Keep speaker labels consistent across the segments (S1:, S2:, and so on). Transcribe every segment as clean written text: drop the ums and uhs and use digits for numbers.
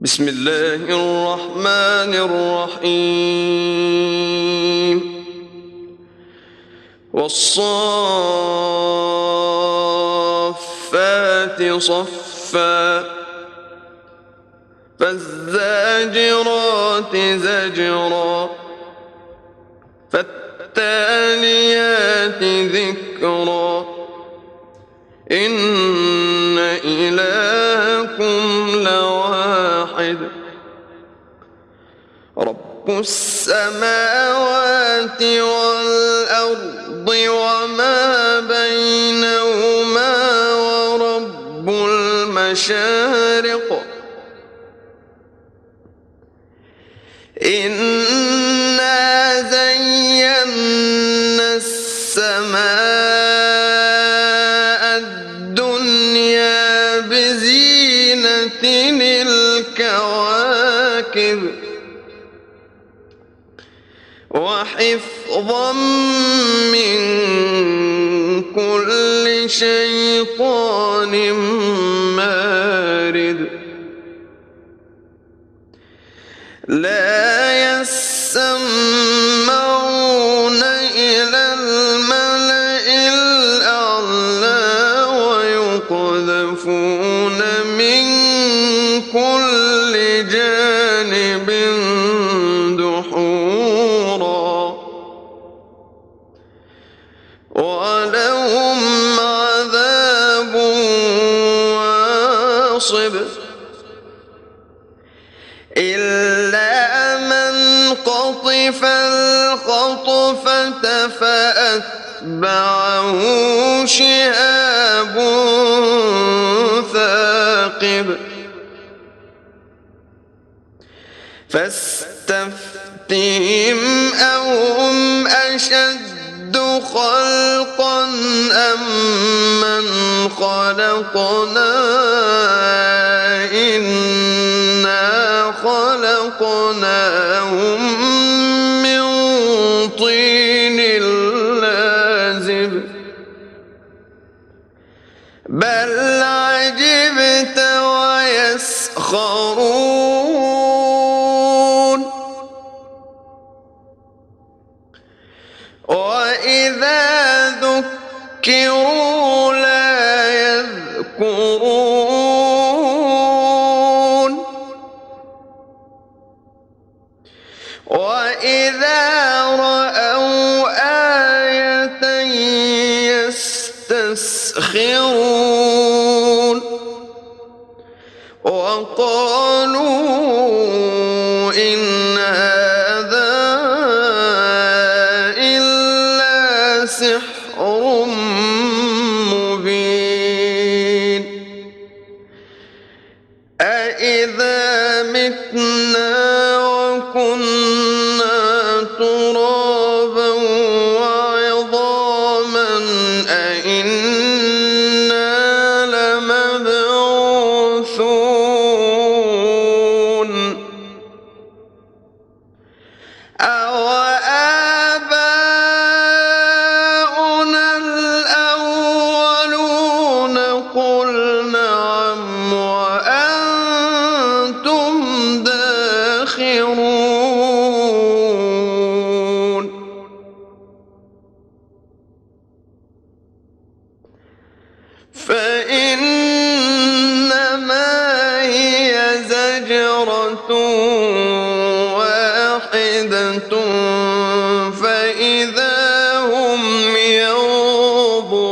S1: بسم الله الرحمن الرحيم والصافات صفا فالزاجرات زجرا فالتاليات ذكرا إن إلهكم لواحد رب السماوات والأرض وما بينهما ورب المشارق إنا زينا السماء الدنيا بزينة الكواكب وحفظا من كل شيطان مارد لا يسمعون إلى الملأ الأعلى ويقذفون من كل جانب دحورا ولهم عذاب واصب إلا من قطف الخطفة فأتبعه شهاب ثاقب فاستفتهم أهم أشد خلقا أم من خلقنا إنا خلقناهم من طين لازب بل عجبت ويسخرون وإذا ذكروا لا يذكرون وإذا رأوا آية يستسخرون وقالوا إن هذا إلا سحر مبين أإذا متنا وكنا ترابا وعظاما أإنا لمبعوثون أوآباؤنا الأولون قل نعم وأنتم داخرون فإنما هي زجرة واحدة فإذا هم ينظرون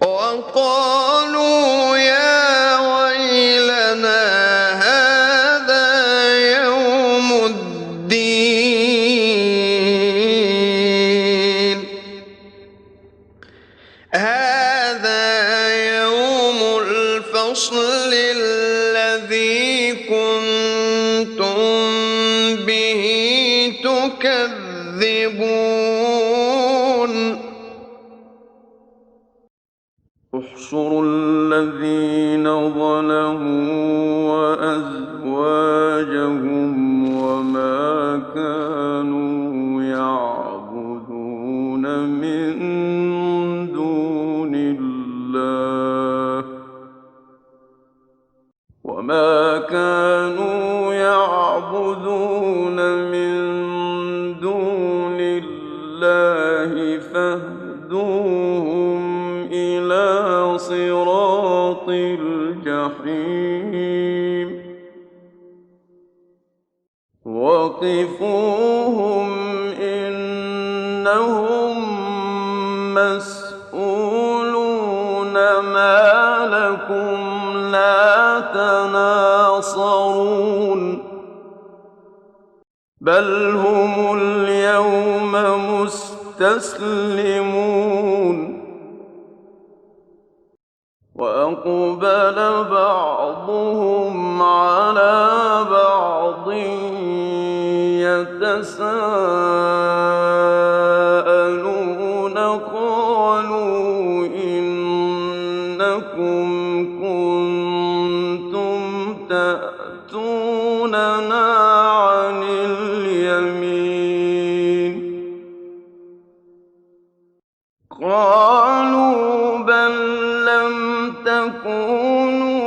S1: وقالوا يا ويلنا هذا يوم الدين هذا يوم الفصل الذي كنتم به تكذبون احشروا الذين ظلموا وأزواجهم وما كانوا يعبدون من دون الله إلى صراط الجحيم وقفوهم إنهم مسئولون ما لكم لا تناصرون بل هم اليوم مستسلمون وأقبل بعضهم على بعض يتساءلون قالوا إنكم كنتم تأتوننا عن اليمين قالوا بل لم تكونوا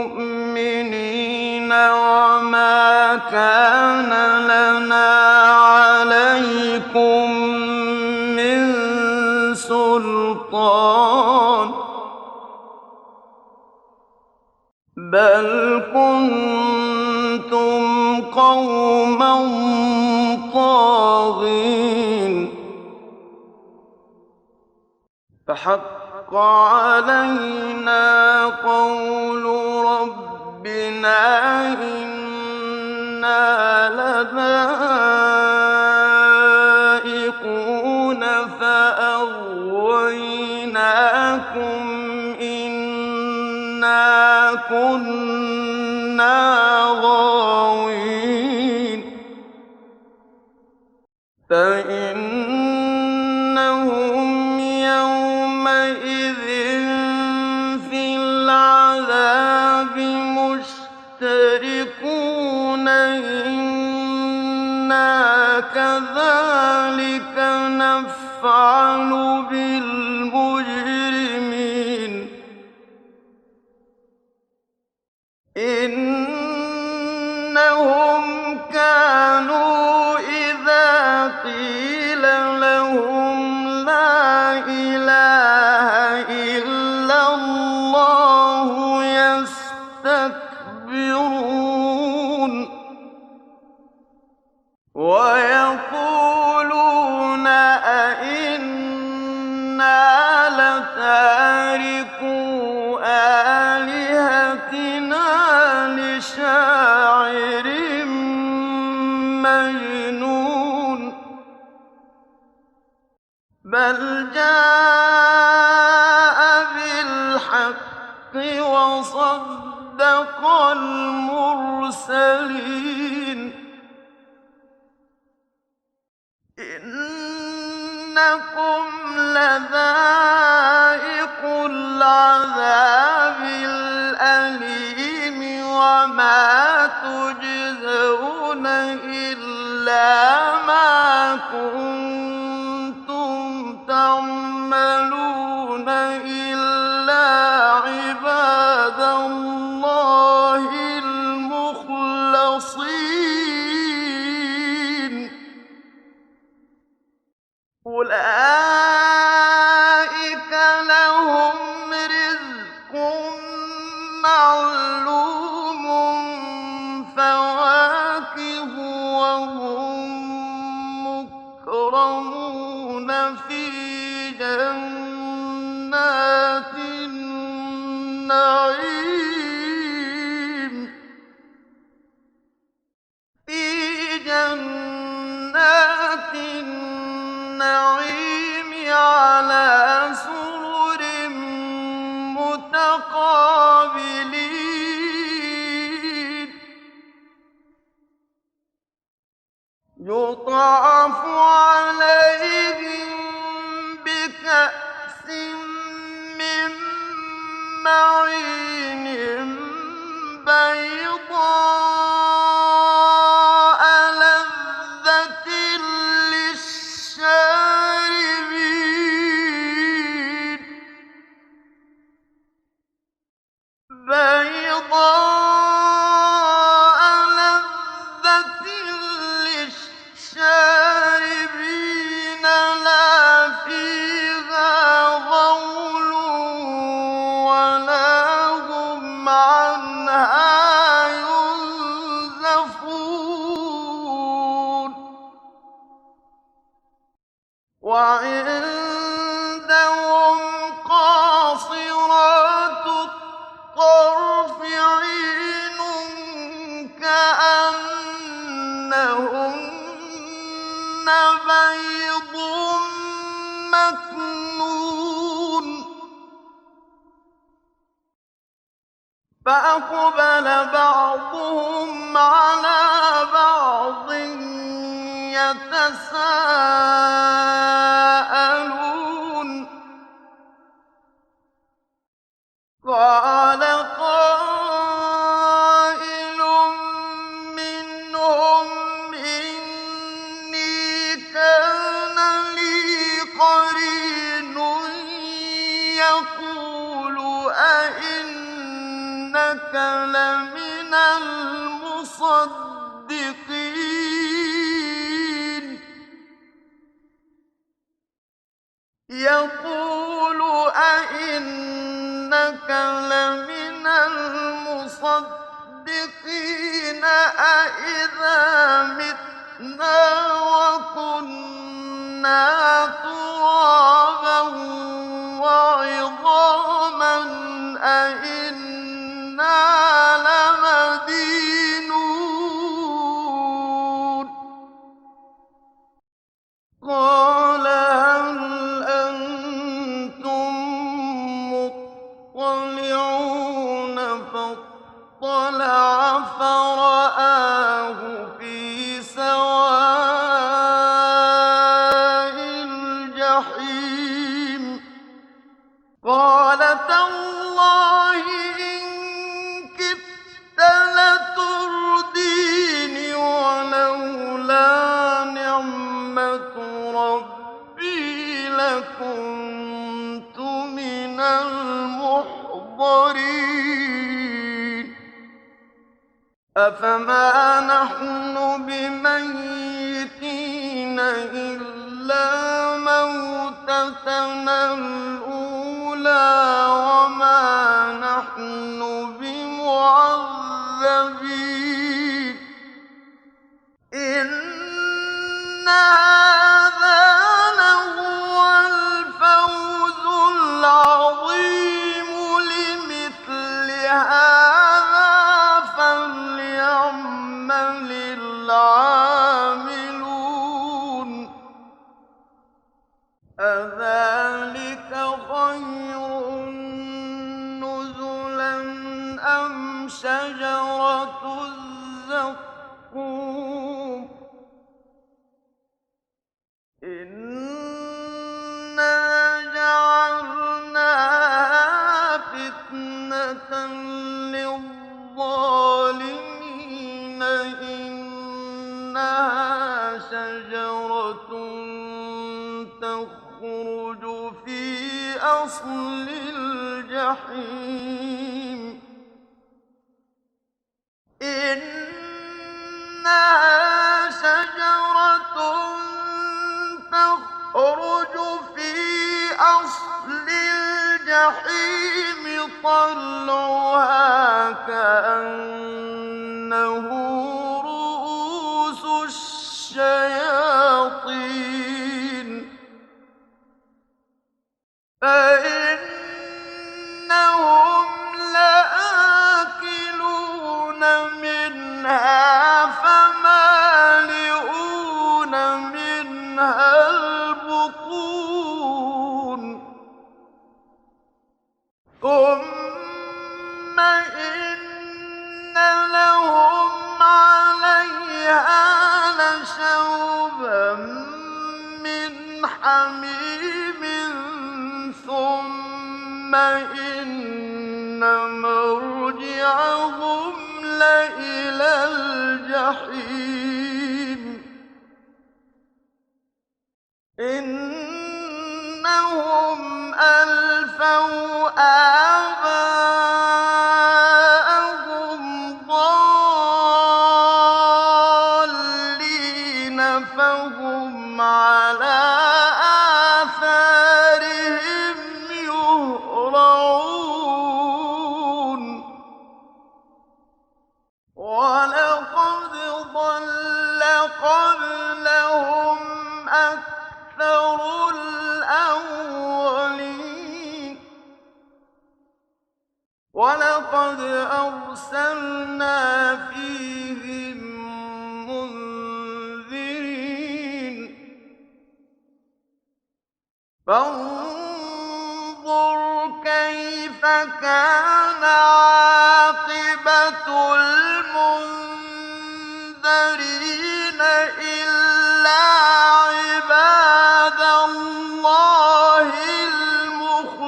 S1: مؤمنين وما كان لنا عليكم من سلطان بل كنتم قوما طاغين فحق علينا قول ربنا إنا لذائقون فأغويناكم إنا كنا غاوين فإنهم يومئذ في العذاب مشتركون إنا كذلك نفعل بالمجرمين إنهم كانوا إذا قيل لهم لا إله إلا الله يستكبرون ويقولون أئنا لتاركو آلهتنا لشاعر مجنون بل جاء بالحق وصدق المرسلين إنكم لذائق العذاب الأليم وما تجزون إلا ما كنتم تعملون إلا عباد الله المخلصين أولئك لهم رزق معلوم فواكه وهم مكرمون في جنات النعيم في جنات النعيم على سرر متقابلين يطاف عليهم بكأس من معين بيضاء لذة للشاربين بيضاء لذة للشاربين لا فيها فأقبل بعضهم على بعض يتساءلون قال قائل منهم إني كان لي قرين يقول أئنك لمن المصدقين يقول أئنك لمن المصدقين أئذا متنا وكنا ترابا وعظاما أئنا لمدينون قال هل أنتم مطلعون فاطلع فرآه في سواء الجحيم قال تالله إن كدت لتردين ولولا نعمة ربي لكنت من المحضرين أفما نحن بميتين إلا موتتنا الأولى وما نحن بمعذبين إن هذا لهو الفوز العظيم لمثل هذا فليعمل العاملون أذلك خير نزلا أم شجرة الزقوم إنا جعلناها فتنة للظالمين إنها شجرة تخرج في أصل الجحيم إنها شجرة تخرج في أصل الجحيم طلعها كأنه رؤوس الشياطين فإنهم لآكلون منها فمالئون منها البطون ثم إن لهم عليها لشوبا من حميم ثم إن مرجعهم لإلى الجحيم إنهم ألفوا آباءهم ضالين فهم على آثارهم يهرعون ولقد ضل قبلهم أكثر الأولين ولقد أرسلنا فيهم منذرين فانظر كيف كان عاقبة عَاقِبَةُ الْمُنذَرِينَ إِلَّا عِبَادَ اللَّهِ الْمُخْلَصِينَ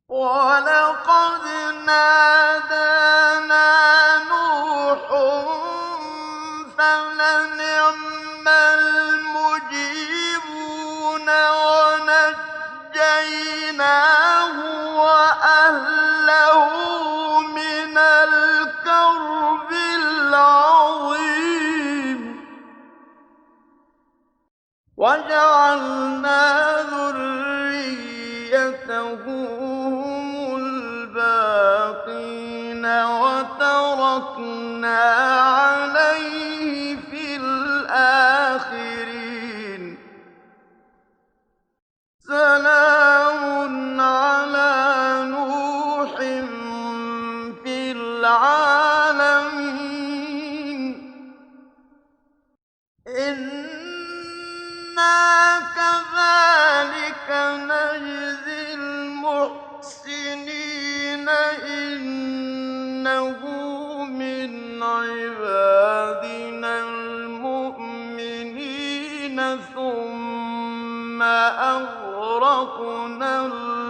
S1: وَلَقَدْ نَادَانَا نُوحٌ فَلَنِعْمَ الْمُجِيبُونَ وَنَجَّيْنَاهُ وَأَهْلَهُ مِنَ الْكَرْبِ الْعَظِيمِ وَجَعَلْنَا ذُرِّيَّتَهُ هُمُ الْبَاقِينَ وَتَرَكْنَا عَلَيْهِ فِي الْآخِرِينَ سَلَامٌ عَلَىٰ نُوحٍ فِي الْعَالَمِينَ إِنَّا كَذَٰلِكَ نَجْزِي الْمُحْسِنِينَ إِنَّهُ مِنْ عِبَادِنَا الْمُؤْمِنِينَ ثُمَّ أَغْرَقْنَا الْآخَرِينَ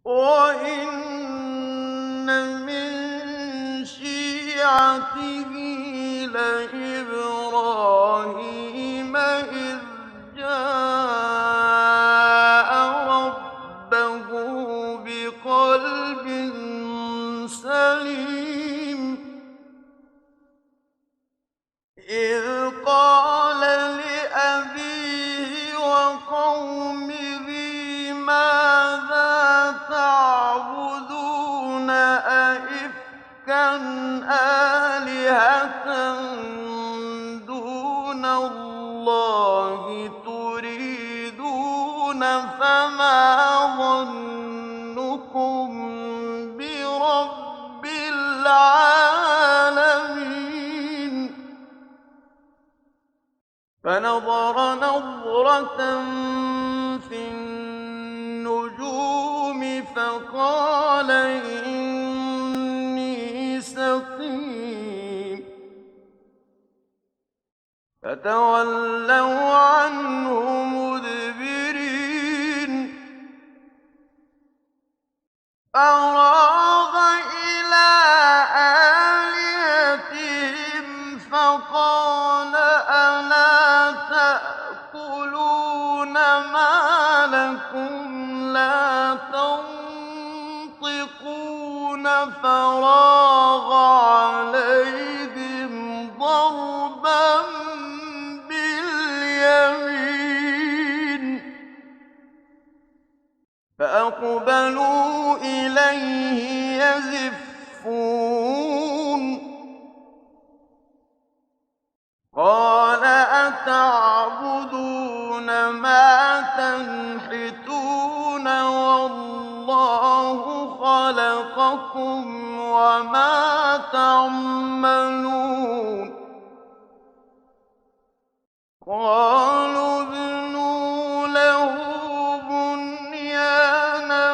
S1: وَإِنَّ مِن شِيعَتِهِ لَإِبْرَاهِيمَ إِذْ جَاءَ رَبَّهُ بِقَلْبٍ سَلِيمٍ إِذْ قَالَ لِأَبِيهِ وَقَوْمِهِ مَاذَا تَعْبُدُونَ أَئِفْكًا آلِهَةً دُونَ اللَّهِ تُرِيدُونَ فَمَا ظَنُّكُم بِرَبِّ الْعَالَمِينَ فَنَظَرَ نَظْرَةً فِي النُّجُومِ فَقَالَ إِنِّي سَقِيمٌ فَتَوَلَّوْا عَنْهُ مُدْبِرِينَ فَرَاغَ إِلَىٰ آلِهَتِهِمْ فَقَالَ أَلَا تَأْكُلُونَ مَا لَكُمْ لَا تَنطِقُونَ فَرَاغَ عَلَيْهِمْ ضَرْبًا بِالْيَمِينِ فَأَقْبَلُوا إِلَيْهِ يَزِفُّونَ قَالَ أَتَعْبُدُونَ مَا تَنْحِتُونَ وَاللَّهُ خَلَقَكُمْ وَمَا تَعْمَلُونَ قَالُوا ابْنُوا لَهُ بُنْيَانًا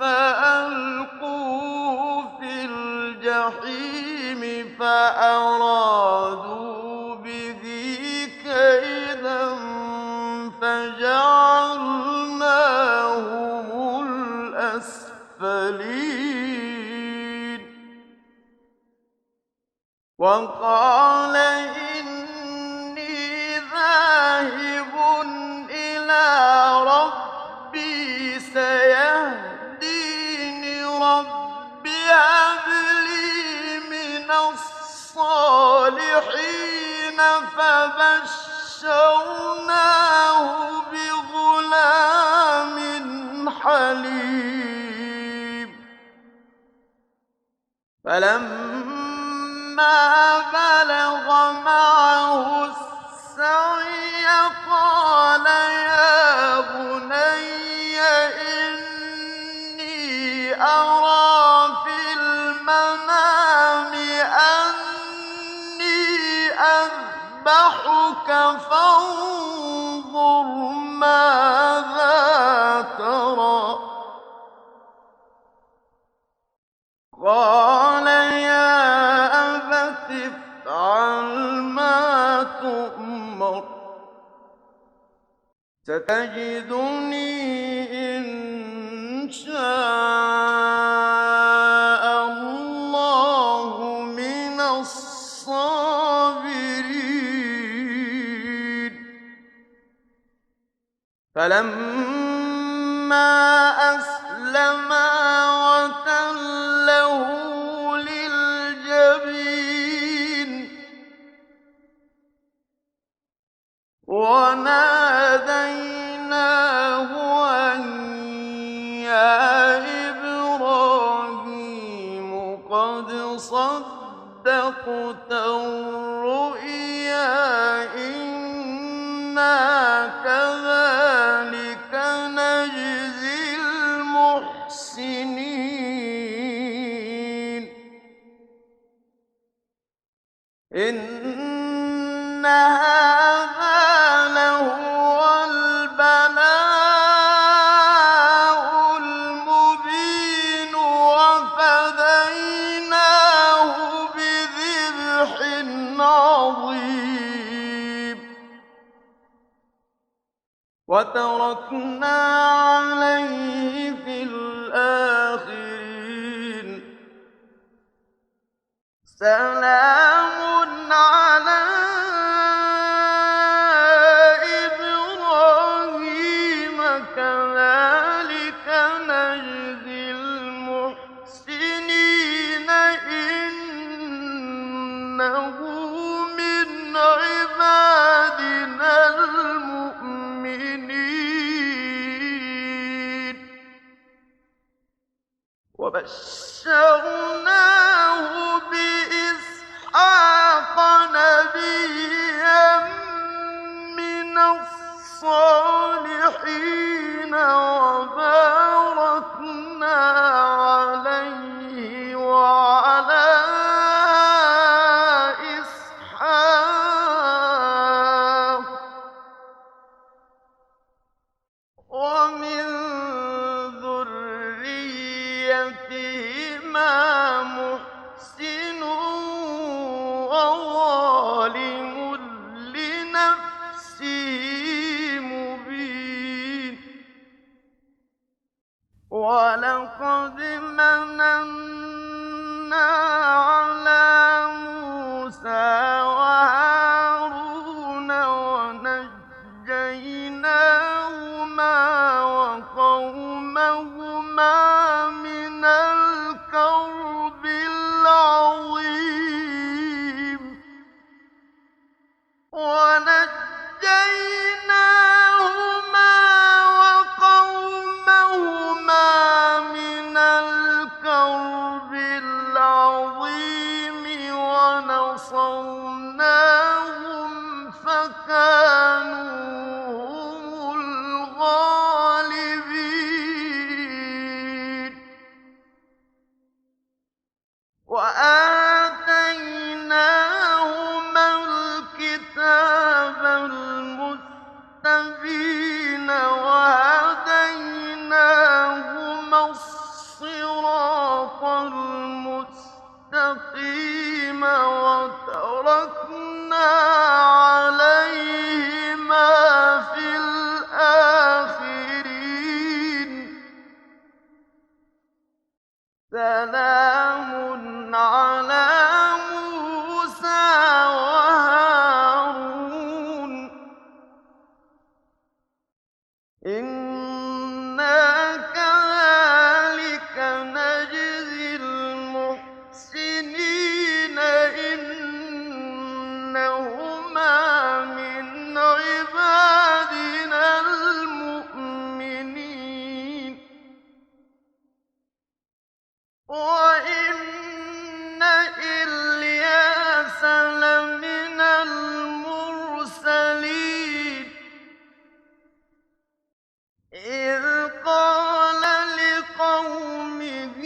S1: فَأَلْقُوهُ فِي الْجَحِيمِ فَأَرَادُوا بِهِ كَيْدًا فَجَعَلْنَاهُمُ الْأَسْفَلِينَ وَقَالَ إِنِّي ذَاهِبٌ إِلَىٰ رَبِّي سَيَهْدِينِ رَبِّ هَبْ لِي مِنَ الصَّالِحِينَ فَبَشَّرْنَاهُ بِغُلَامٍ حَلِيمٍ فَلَمَّا بَلَغَ مَعَهُ السَّعْيَ قَالَ يَا بُنَيَّ إِنِّي أَرَىٰ فِي الْمَنَامِ أَنِّي أَذْبَحُكَ نذبحك فانظر ماذا ترى قال يا أبت افعل ما تؤمر ستجدني إن شاء الله من الصابرين فلما أسلما وتله للجبين وناديناه أن يا إبراهيم قد صدقت الرؤيا إنا كذلك نجزي المحسنين إن هذا لهو البلاء المبين وفديناه بذبح عظيم وتركنا عليه في الآخرين سلام على إبراهيم كذلك نجزي المحسنين إنه من عبادنا المؤمنين وبشرناه بإسحاق نبيا من الصالحين وباركنا عليه وعلى إسحاق ومن ذريتهما محسن وظالم لنفسه مبين ولقد مننا على موسى وهارون ونجيناهما وقومهما من الكرب العظيم ونجيناهما وقومهما من الكرب العظيم ونصرناهم فكانوا هم الغالبين وآتيناهما الكتاب المستبين وهديناهما الصراط المستقيم وتركنا عليهما في الآخرين سلام على موسى وهارون إنا كذلك نجزي المحسنين إنهما من عبادنا المؤمنين وإن إلياس لمن المرسلين إذ قال لقومه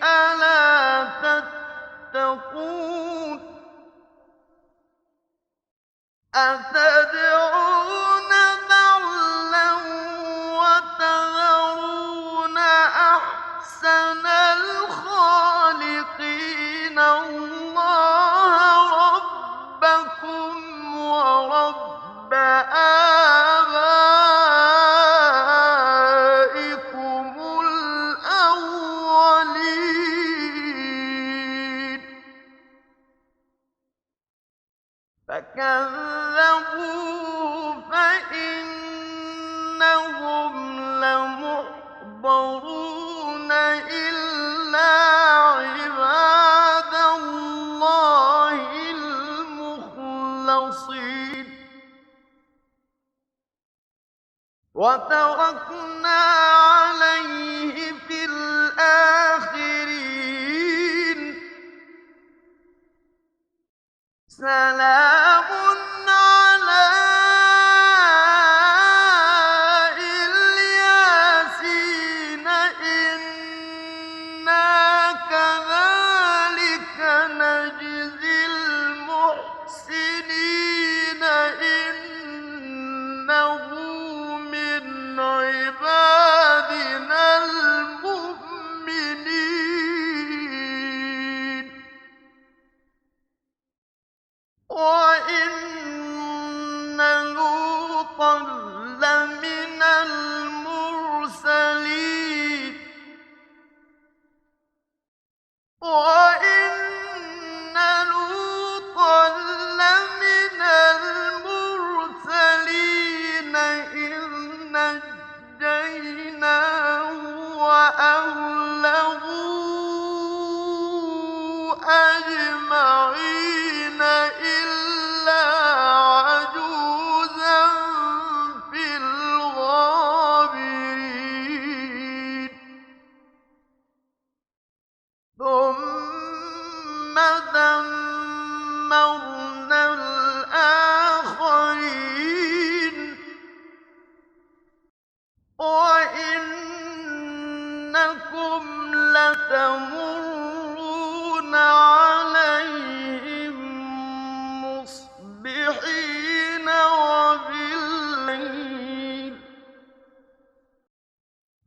S1: ألا تتقون أتدعون بعلا وتذرون أحسن الخالقين الله ربكم ورب آبائكم الأولين فكذبوه فإنهم لمحضرون إلا عباد الله المخلصين وتركنا عليه في الآخرين سلام على الياسين إنا كذلك نجزي المحسنين إنه من عبادنا المؤمنين وإن لوطا لمن المرسلين وإن لوطا لمن المرسلين إذ نجيناه وأهله أجمعين إلا عجوزا في الغابرين ثم دمرنا الآخرين وإنكم لتمرون عليهم مصبحين وبالليل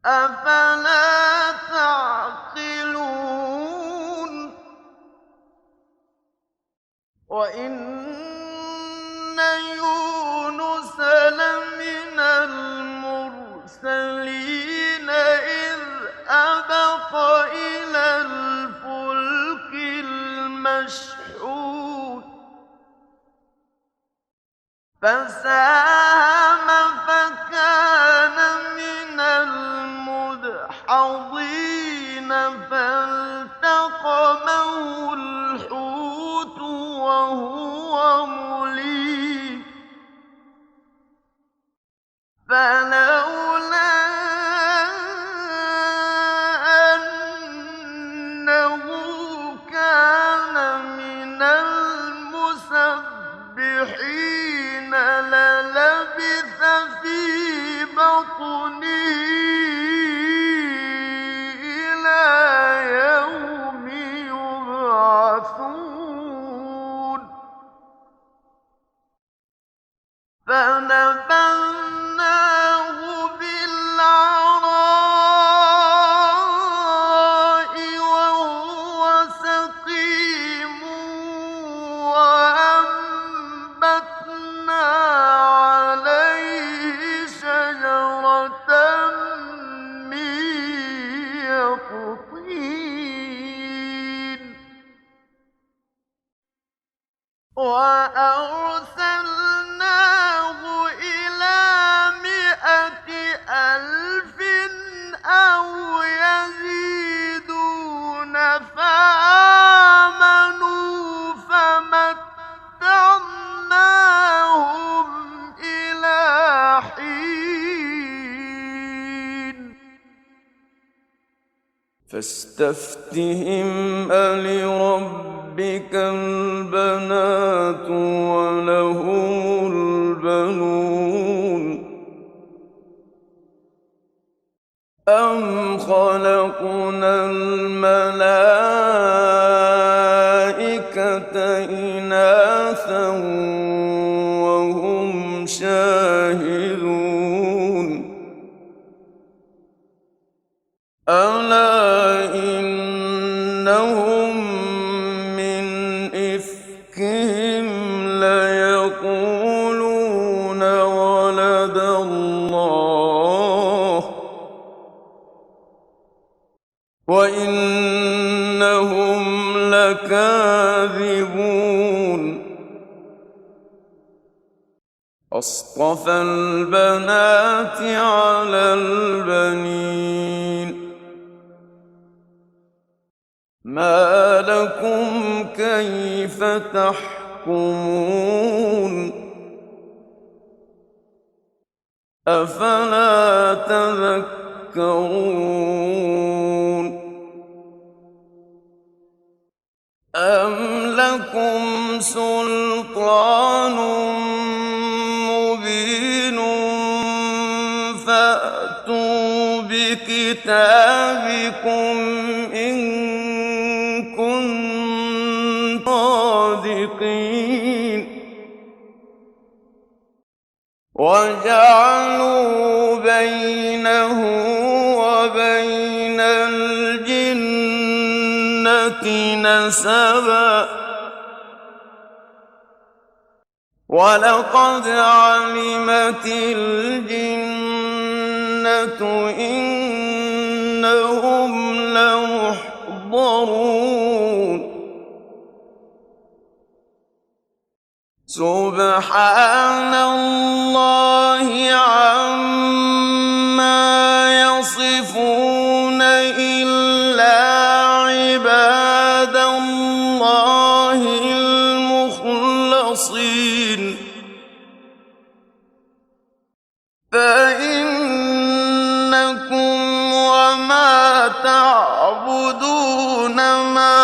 S1: أفلا تعقلون وإن يونس لمن المرسلين إذ أبق إلى الفلك المشحون فساهم فكان من المدحضين فالتقمه الحوت وهو مليم فلولا أنه كان من المسبحين للبث في بطنه إلى يوم يبعثون فنبذناه بالعراء وهو سقيم وأنبتنا عليه شجرة من يقطين وأرسلناه إلى 100,000 أو يزيدون فآمنوا فمتعناهم إلى حين فاستفتهم ألربك البنات ولهم البنون أم خلقنا الملائكة إناثا لهم من إفكهم ليقولون ولد الله وإنهم لكاذبون أصطفى البنات على البنين ما لكم كيف تحكمون أفلا تذكرون أم لكم سلطان مبين فأتوا بكتابكم إن كنتم صادقين وجعلوا بينه وبين الجنة نسبا ولقد علمت الجنة إنهم لمحضرون سبحان الله عما يصفون إلا عباد الله المخلصين فإنكم وما تعبدون ما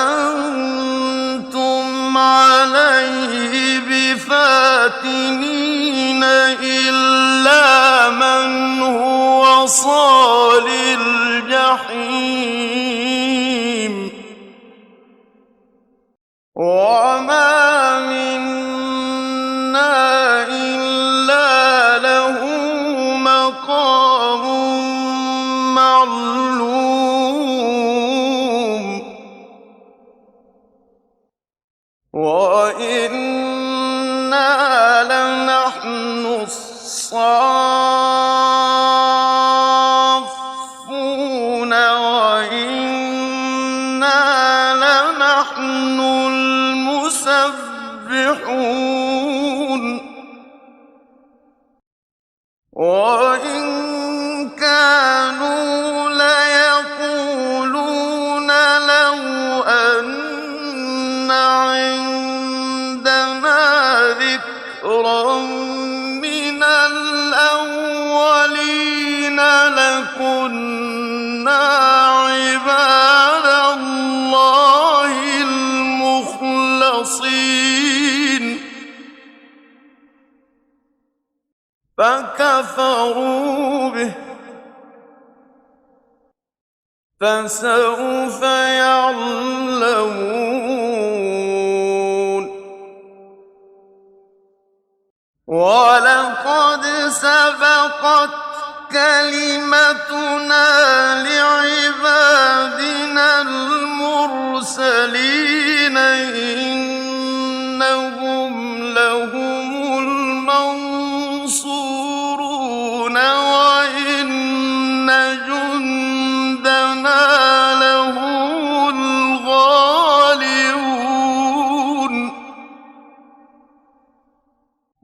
S1: أنتم عليه بفاتنين إلا من هو صال الجحيم وما منا إلا له مقام معلوم وإنا لنحن الصافون وإنا لنحن المسبحون وإن كانوا ليقولون لو أن عندنا ذكرا من الأولين لكنا عباد الله المخلصين فكفروا به فسوف يعلمون ولقد سبقت كلمتنا لعبادنا المرسلين إنهم لهم المنصورون وإن جندنا لهم الغالبون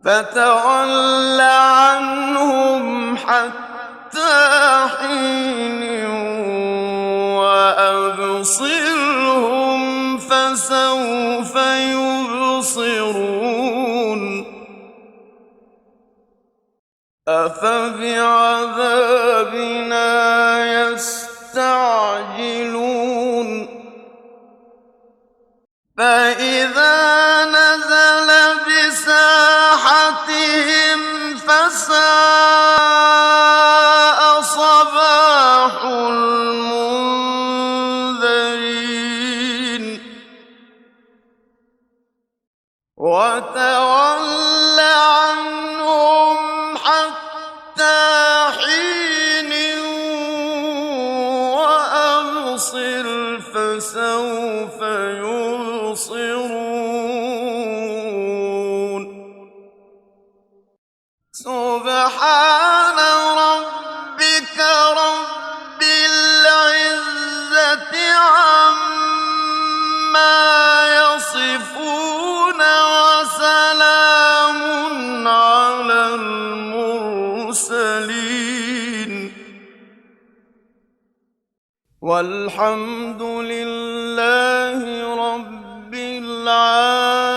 S1: فتول عنهم حتى حين وأبصرهم فسوف يبصرون أفبعذابنا يستعجلون فإذا نزل بساحتهم فساء صباح المنذرين وتول عنهم حتى حين وأبصر فسوف فسوف يبصرون سبحان ربك رب العزة عما يصفون وسلام على المرسلين والحمد لله رب العالمين